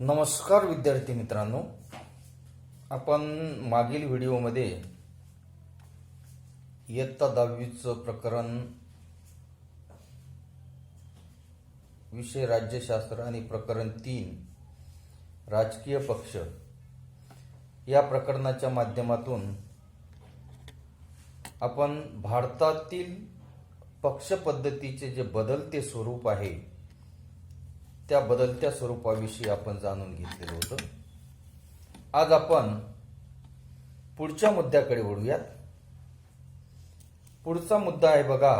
नमस्कार विद्यार्थी मित्रांनो, आपण मागील व्हिडिओमध्ये इयत्ता 10वीचं प्रकरण विषय राज्यशास्त्र आणि प्रकरण 3 राजकीय पक्ष या प्रकरणाच्या माध्यमातून आपण भारतातील पक्ष पद्धतीचे जे बदलते स्वरूप आहे त्या बदलत्या स्वरूपाविषयी आपण जाणून घेतलेलं होतं. आज आपण पुढच्या मुद्द्याकडे वळूयात. पुढचा मुद्दा आहे बघा,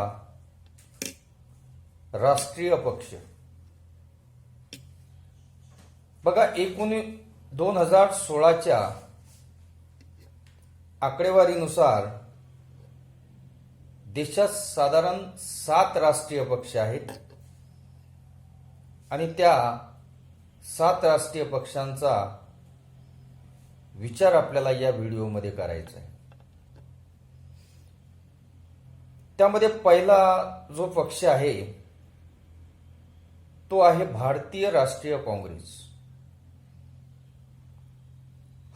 राष्ट्रीय पक्ष. बघा 2016च्या आकडेवारीनुसार देशात साधारण 7 राष्ट्रीय पक्ष आहेत आणि त्या 7 राष्ट्रीय पक्षांचा विचार आपल्याला या व्हिडिओमध्ये करायचा आहे. त्यामध्ये पहिला जो पक्ष आहे तो आहे भारतीय राष्ट्रीय काँग्रेस.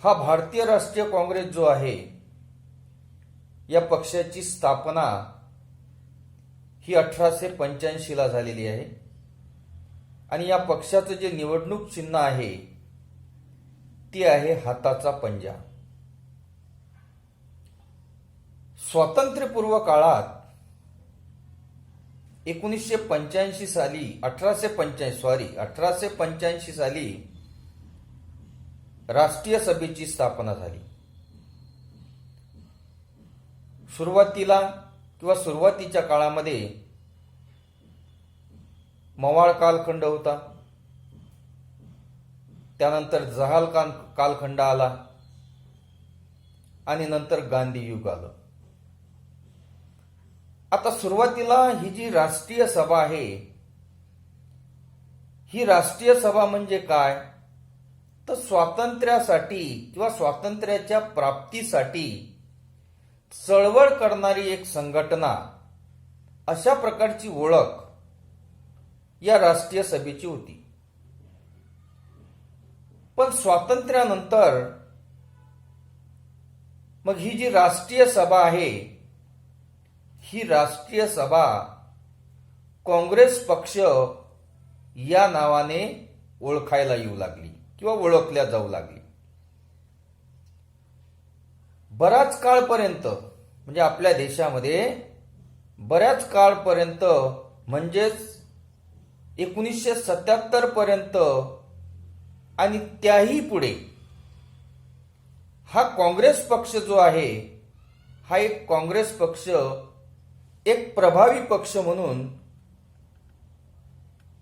हा भारतीय राष्ट्रीय काँग्रेस जो आहे या पक्षाची स्थापना ही 1885 ला झालेली आहे आणि या पक्षाचं जे निवडणूक चिन्ह आहे ती आहे हाताचा पंजा. स्वातंत्र्यपूर्व काळात 1885 साली राष्ट्रीय सभेची स्थापना झाली. सुरुवातीच्या काळामध्ये मवाळ कालखंड होता, त्यानंतर जहाल कालखंड आला आणि नंतर गांधी युग आलं. आता सुरुवातीला ही जी राष्ट्रीय सभा आहे, ही राष्ट्रीय सभा म्हणजे काय तर स्वातंत्र्यासाठी किंवा स्वातंत्र्याच्या प्राप्तीसाठी चळवळ करणारी एक संघटना, अशा प्रकारची ओळख या राष्ट्रीय सभेची होती. पण स्वातंत्र्यानंतर मग ही जी राष्ट्रीय सभा आहे, ही राष्ट्रीय सभा काँग्रेस पक्ष या नावाने ओळखायला येऊ लागली किंवा ओळखल्या जाऊ लागली. बराच काळपर्यंत म्हणजे आपल्या देशामध्ये बऱ्याच काळपर्यंत म्हणजेच 1977 पर्यंत आणि त्याही पुढे हा काँग्रेस पक्ष जो आहे, हा एक काँग्रेस पक्ष एक प्रभावी पक्ष म्हणून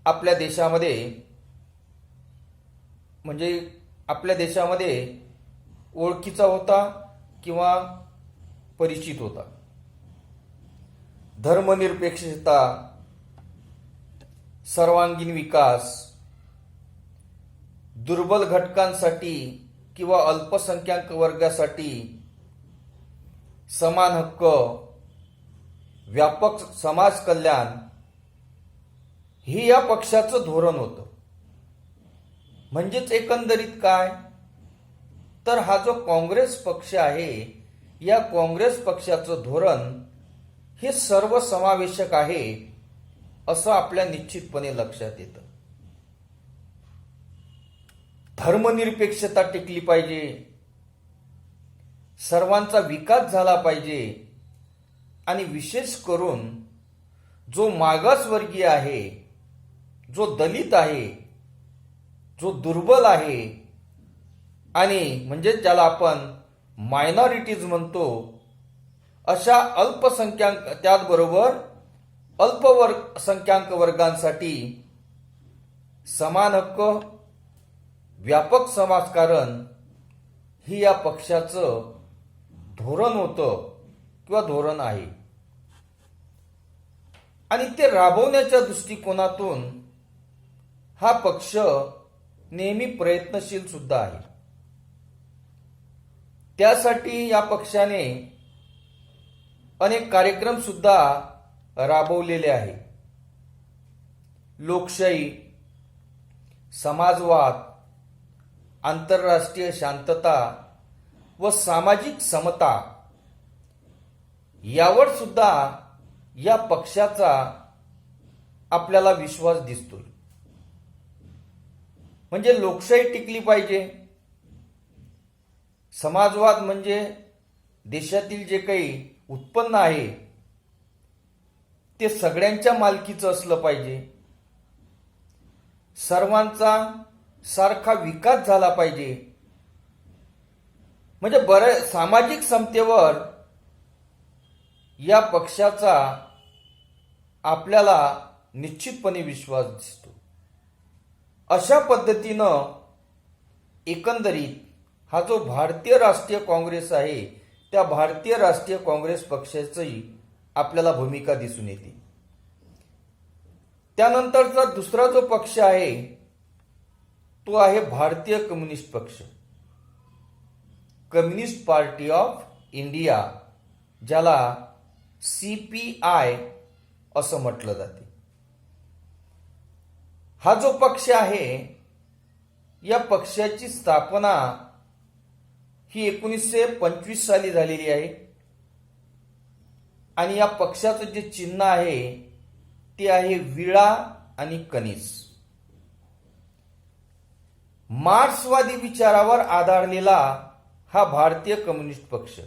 आपल्या देशामध्ये ओळखीचा होता किंवा परिचित होता. धर्मनिरपेक्षता, सर्वांगीण विकास, दुर्बल घटकांसाठी किंवा अल्पसंख्याक वर्गासाठी समान हक्क, व्यापक समाज कल्याण हे या पक्षाचं धोरण होतं. म्हणजेच एकंदरीत काय तर हा जो काँग्रेस पक्ष आहे, या काँग्रेस पक्षाचं धोरण हे सर्वसमावेशक आहे असं आपल्या निश्चितपणे लक्षात येतं. धर्मनिरपेक्षता टिकली पाहिजे, सर्वांचा विकास झाला पाहिजे आणि विशेष करून जो मागासवर्गीय आहे, जो दलित आहे, जो दुर्बल आहे आणि म्हणजे ज्याला आपण मायनॉरिटीज म्हणतो, अशा अल्पसंख्याक त्याचबरोबर अल्पसंख्याक वर्गांसाठी समान हक्क, व्यापक समाजकारण ही या पक्षाचं धोरण होतं किंवा धोरण आहे आणि ते राबवण्याच्या दृष्टिकोनातून हा पक्ष नेहमी प्रयत्नशील सुद्धा आहे. त्यासाठी या पक्षाने अनेक कार्यक्रम सुद्धा राबवलेले आहे. लोकशाही, समाजवाद, आंतरराष्ट्रीय शांतता व सामाजिक समता यावर सुद्धा या पक्षाचा आपल्याला विश्वास दिसतोय. म्हणजे लोकशाही टिकली पाहिजे. समाजवाद म्हणजे देशातील जे काही उत्पन्न आहे ते सगळ्यांच्या मालकीचं असलं पाहिजे. सर्वांचा सारखा विकास झाला पाहिजे. म्हणजे सामाजिक समतेवर या पक्षाचा आपल्याला निश्चितपणे विश्वास दिसतो. अशा पद्धतीनं एकंदरीत हा जो भारतीय राष्ट्रीय काँग्रेस आहे त्या भारतीय राष्ट्रीय काँग्रेस पक्षाची आपल्याला भूमिका दिसून येते. त्यानंतरचा दुसरा जो पक्ष आहे तो आहे भारतीय कम्युनिस्ट पक्ष, कम्युनिस्ट पार्टी ऑफ इंडिया, ज्याला CPI असं म्हटलं जाते. हा जो पक्ष आहे या पक्षाची स्थापना ही 1925 साली झालेली आहे आणि या पक्षाचं जे चिन्ह आहे ते आहे विळा आणि कणीस. मार्क्सवादी विचारावर आधारलेला हा भारतीय कम्युनिस्ट पक्ष.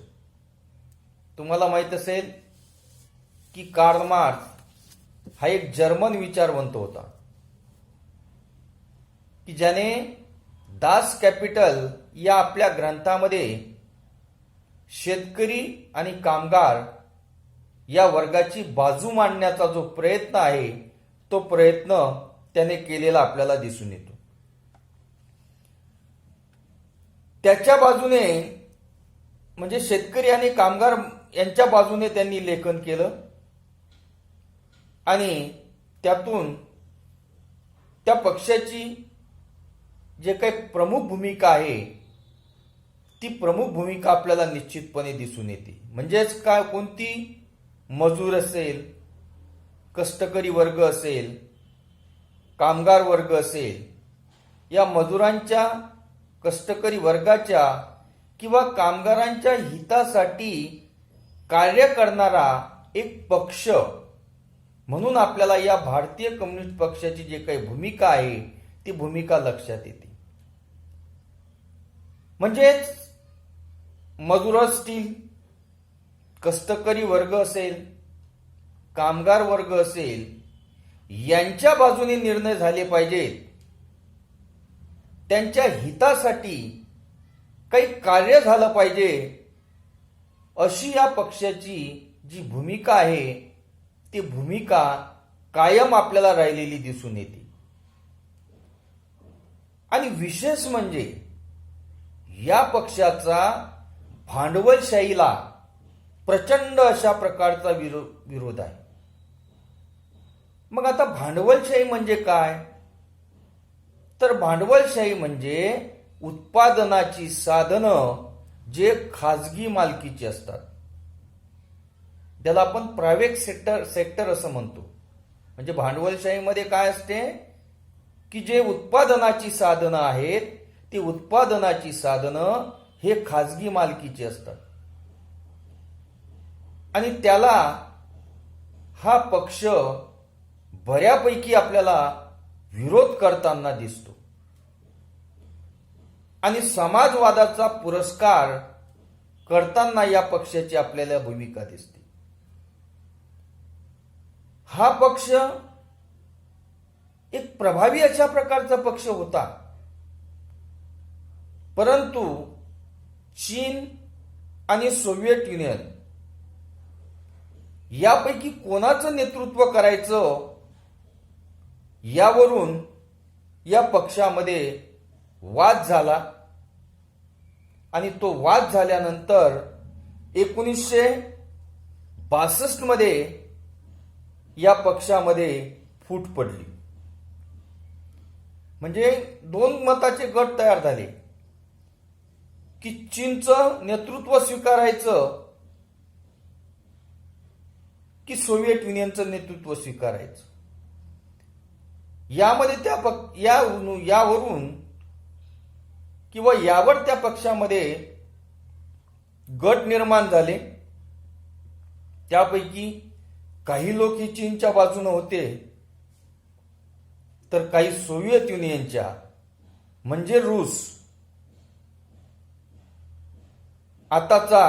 तुम्हाला माहित असेल की कार्ल मार्क्स हा एक जर्मन विचारवंत होता की ज्याने दास कॅपिटल या आपल्या ग्रंथामध्ये शेतकरी आणि कामगार या वर्गाची बाजू मांडण्याचा जो प्रयत्न आहे तो प्रयत्न त्याने केलेला आपल्याला दिसून येतो. त्याच्या बाजूने म्हणजे शेतकरी आणि कामगार यांच्या बाजूने त्यांनी लेखन केलं आणि त्यातून त्या पक्षाची जे काही प्रमुख भूमिका आहे ती प्रमुख भूमिका आपल्याला निश्चितपणे दिसून येते. म्हणजेच काय, कोणती मजूर असेल, कष्टकरी वर्ग असेल, कामगार वर्ग असेल, या मजुरांच्या, कष्टकरी वर्गाच्या किंवा कामगारांच्या हितासाठी कार्य करणारा एक पक्ष म्हणून आपल्याला या भारतीय कम्युनिस्ट पक्षाची जी काही भूमिका आहे ती भूमिका लक्षात येते. म्हणजेच मजूर असतील, कष्टकरी वर्ग असेल, कामगार वर्ग असेल, यांच्या बाजूने निर्णय झाले पाहिजेत. त्यांच्या हितासाठी काही कार्य झालं पाहिजे अशी या पक्षाची जी भूमिका आहे ती भूमिका कायम आपल्याला राहिलेली दिसून येते. आणि विशेष म्हणजे या पक्षाचा भांडवलशाहीला प्रचंड अशा प्रकारचा विरोध आहे. मग आता भांडवलशाही म्हणजे काय? तर भांडवलशाही म्हणजे उत्पादनाची साधनं जे खाजगी मालकीची असतात, ज्याला आपण प्रायव्हेट सेक्टर असं म्हणतो. म्हणजे भांडवलशाहीमध्ये काय असते की जे उत्पादनाची साधनं आहेत ती उत्पादनाची साधनं हे खाजगी मालकीची असतात आणि त्याला हा पक्ष बऱ्यापैकी आपल्याला विरोध करताना दिसतो आणि समाजवादाचा पुरस्कार करताना या पक्षाची आपल्याला भूमिका दिसते. हा पक्ष एक प्रभावी अशा प्रकारचा पक्ष होता, परंतु चीन आणि सोव्हिएट युनियन यापैकी कोणाचं नेतृत्व करायचं यावरून या पक्षामध्ये वाद झाला आणि तो वाद झाल्यानंतर 1962 मध्ये या पक्षामध्ये फूट पडली. म्हणजे दोन मताचे गट तयार झाले की चीनचं नेतृत्व स्वीकारायचं की सोव्हिएट युनियनचं नेतृत्व स्वीकारायचं. यामध्ये यावरून किंवा यावर त्या पक्षामध्ये गट निर्माण झाले. त्यापैकी काही लोक ही चीनच्या बाजूने होते, तर काही सोव्हिएत युनियनच्या म्हणजे रूस, आताचा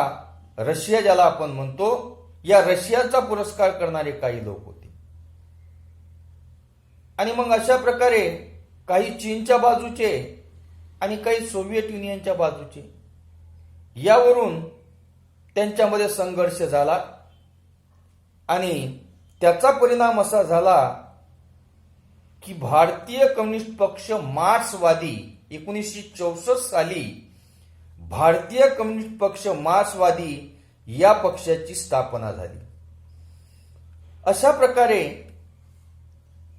रशिया ज्याला आपण म्हणतो, या रशियाचा पुरस्कार करणारे काही लोक होते. आणि मग अशा प्रकारे काही चीनच्या बाजूचे आणि काही सोव्हिएट युनियनच्या बाजूचे, यावरून त्यांच्यामध्ये संघर्ष झाला. आणि त्याचा परिणाम असा झाला की भारतीय कम्युनिस्ट पक्ष मार्क्सवादी 1964 साली भारतीय कम्युनिस्ट पक्ष मार्क्सवादी या पक्षाची स्थापना झाली. अशा प्रकारे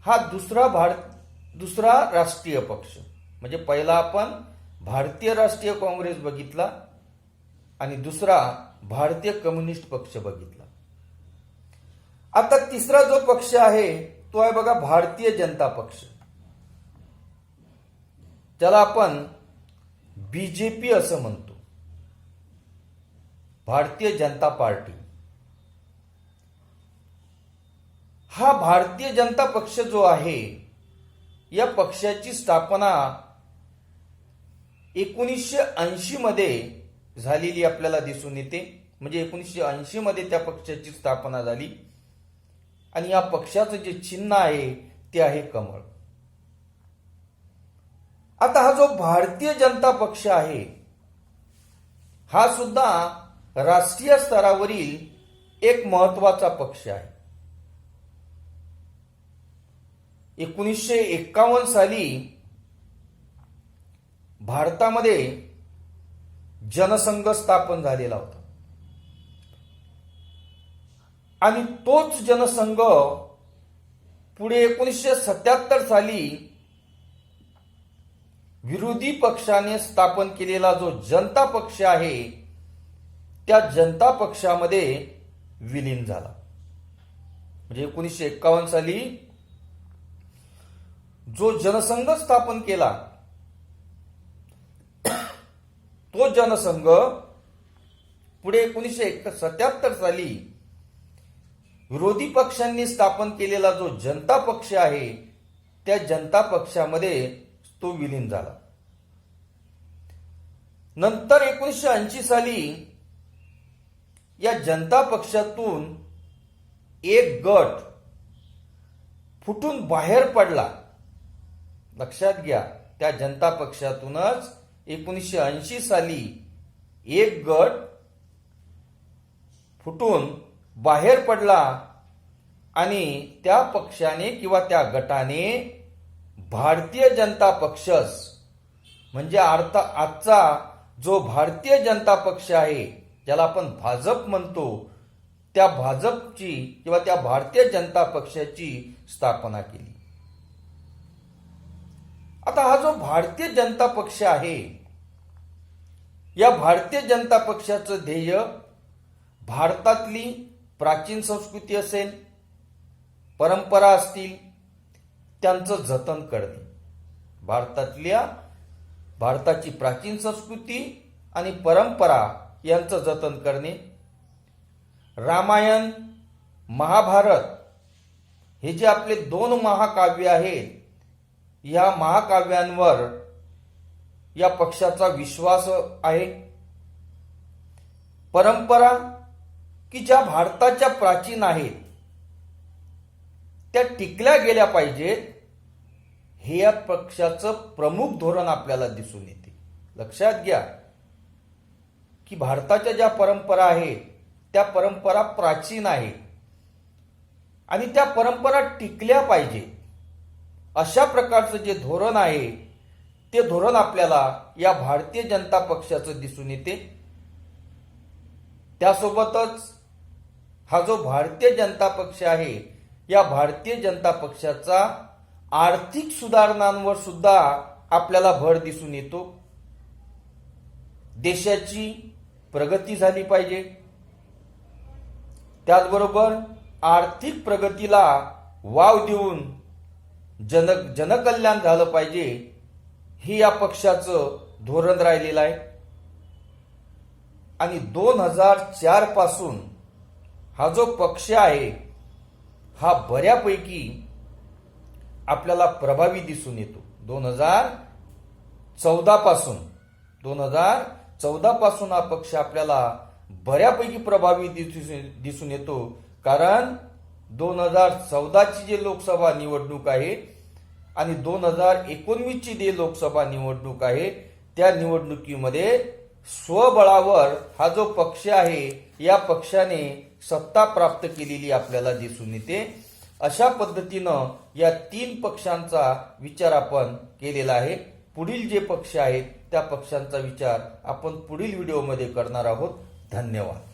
हा दुसरा राष्ट्रीय पक्ष, म्हणजे पहिला आपण भारतीय राष्ट्रीय काँग्रेस बघितला आणि दुसरा भारतीय कम्युनिस्ट पक्ष बघितला. आता तिसरा जो पक्ष आहे तो आहे बघा भारतीय जनता पक्ष, ज्याला आपण बीजेपी असं म्हणतो, भारतीय जनता पार्टी. हा भारतीय जनता पक्ष जो आहे, या पक्षाची स्थापना 1980 मध्ये झालेली आपल्याला दिसून येते. म्हणजे 1980 मध्ये त्या पक्षाची स्थापना झाली. आणि या पक्षाचं जे चिन्ह आहे ते आहे कमळ. आता हा जो भारतीय जनता पक्ष आहे, हा सुद्धा राष्ट्रीय स्तरावरील एक महत्वाचा पक्ष आहे. 1951 साली भारतामध्ये जनसंघ स्थापन झालेला होता. आणि तोच जनसंघ पुढे 1977 साली विरोधी पक्षाने स्थापन केलेला जो जनता पक्ष आहे, त्या जनता पक्षामध्ये विलीन झाला. म्हणजे 1951 साली जो जनसंघ स्थापन केला, तो जनसंघ पुढे 1977 साली विरोधी पक्षांनी स्थापन केलेला जो जनता पक्ष आहे, त्या जनता पक्षामध्ये तो विलीन झाला. नंतर 1980 साली या जनता पक्षातून एक गट फुटून बाहेर पडला. लक्षात घ्या, त्या जनता पक्षातूनच 1980 साली एक गट फुटून बाहेर पडला आणि त्या पक्षाने किंवा त्या गटाने भारतीय जनता पक्षच, म्हणजे आजचा जो भारतीय जनता पक्ष आहे, ज्याला आपण भाजप म्हणतो, त्या भाजपची किंवा त्या भारतीय जनता पक्षाची स्थापना केली. आता हा जो भारतीय जनता पक्ष आहे, या भारतीय जनता पक्षाचं ध्येय भारतातली प्राचीन संस्कृती असेल, परंपरा असतील, त्यांचं जतन करणे. भारताची प्राचीन संस्कृती आणि परंपरा यांचं जतन करणे. रामायण, महाभारत हे जे आपले 2 महाकाव्य आहेत, या महाकाव्यांवर या पक्षाचा विश्वास आहे. परंपरा की ज्या भारताच्या प्राचीन आहेत, त्या टिकल्या गेल्या पाहिजेत, हे या पक्षाचं प्रमुख धोरण आपल्याला दिसून येते. लक्षात घ्या की भारताच्या ज्या परंपरा आहेत, त्या परंपरा प्राचीन आहेत आणि त्या परंपरा टिकल्या पाहिजे, अशा प्रकारचं जे धोरण आहे, ते धोरण आपल्याला या भारतीय जनता पक्षाचं दिसून येते. त्यासोबतच हा जो भारतीय जनता पक्ष आहे, या भारतीय जनता पक्षाचा आर्थिक सुधारणांवर सुद्धा आपल्याला भर दिसून येतो. देशाची प्रगती झाली पाहिजे, त्याचबरोबर आर्थिक प्रगतीला वाव देऊन जनकल्याण झालं पाहिजे, हे या पक्षाचं धोरण राहिलेलं आहे आणि 2004 पासून हा जो पक्ष आहे हा बऱ्यापैकी आपल्याला प्रभावी दिसून येतो. 2014 पासून हा पक्ष आपल्याला बऱ्यापैकी प्रभावी दिसून येतो. कारण 2014 ची जी लोकसभा निवडणूक आहे आणि 2019 ची जी लोकसभा निवडणूक आहे त्या निवडणुकीमध्ये स्वबळावर हा जो पक्ष आहे या पक्षाने सत्ता प्राप्त केलेली आपल्याला दिसून येते. अशा पद्धतीनं या 3 पक्षांचा विचार आपण केलेला आहे. पुढील जे पक्ष आहेत त्या पक्षांचा विचार आपण पुढील व्हिडिओमध्ये करणार आहोत. धन्यवाद.